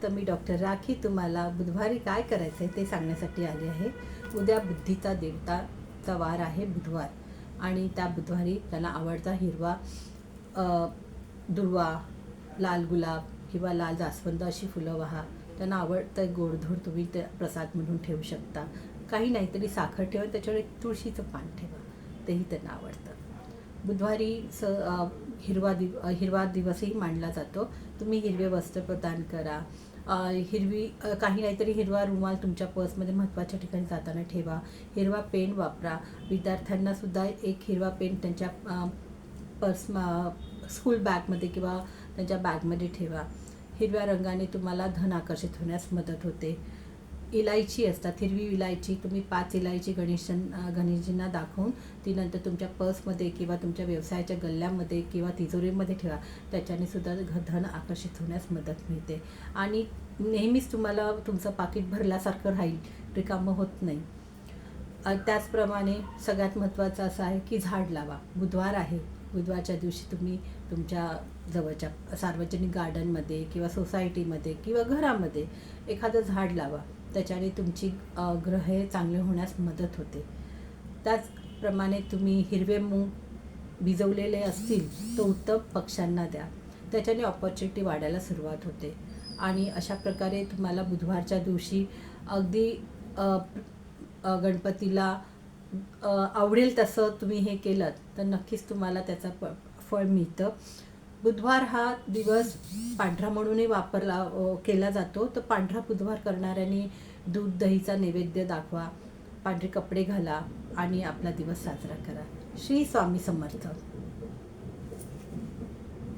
तर मी डॉक्टर राखी तुम्हाला बुधवारी काय करायचं आहे ते सांगण्यासाठी आले आहे. उद्या बुद्धीचा देवताचा वार आहे बुधवार, आणि त्या बुधवारी त्याला आवडता हिरवा दुर्वा, लाल गुलाब किंवा लाल जास्वंद अशी फुलं वाहा. त्यांना आवडतं गोडधोड तुम्ही ते प्रसाद म्हणून ठेवू शकता. काही नाहीतरी साखर ठेवा, त्याच्यावर एक तुळशीचं पान ठेवा, तेही त्यांना आवडतं. बुधवारी हिरवा दिवसही मानला जातो. तुम्ही हिरवे वस्त्र प्रदान करा. काही नाहीतरी हिरवा रुमाल तुमच्या पर्समध्ये महत्त्वाच्या ठिकाणी जाताना ठेवा. हिरवा पेन वापरा. विद्यार्थ्यांनासुद्धा एक हिरवा पेन त्यांच्या स्कूल बॅगमध्ये किंवा त्यांच्या बॅगमध्ये ठेवा. हिरव्या रंगाने तुम्हाला धन आकर्षित होण्यास मदत होते. इलायची असतात, हिरवी इलायची तुम्ही 5 इलायची गणेशजींना दाखवून ती नंतर तुमच्या पर्समध्ये किंवा तुमच्या व्यवसायाच्या गल्ल्यामध्ये किंवा तिजोरीमध्ये ठेवा. त्याच्याने सुद्धा धन आकर्षित होण्यास मदत मिळते आणि नेहमीच तुम्हाला तुमचं पाकीट भरल्यासारखं राहील, रिकामं होत नाही. त्याचप्रमाणे सगळ्यात महत्त्वाचं असं आहे की झाड लावा. बुधवार आहे, बुधवारच्या दिवशी तुम्ही तुमच्या जवळच्या सार्वजनिक गार्डनमध्ये किंवा सोसायटीमध्ये किंवा घरामध्ये एखादं झाड लावा. त्याच्याने तुमची ग्रहे चांगले होण्यास मदत होते. त्याचप्रमाणे तुम्ही हिरवे मूग भिजवलेले असतील तर उत्तम पक्ष्यांना द्या. त्याच्याने ऑपॉर्च्युनिटी वाढायला सुरुवात होते. आणि अशा प्रकारे तुम्हाला बुधवारच्या दिवशी अगदी गणपतीला आवडेल तसं तुम्ही हे केलं तर नक्कीच तुम्हाला त्याचा फळ मिळतं. बुधवार हा दिवस पांढरा म्हणूनही केला जातो. तर पांढरा बुधवार करणाऱ्यांनी दूध दहीचा नैवेद्य दाखवा, पांढरे कपडे घाला आणि आपला दिवस साजरा करा. श्री स्वामी समर्थ.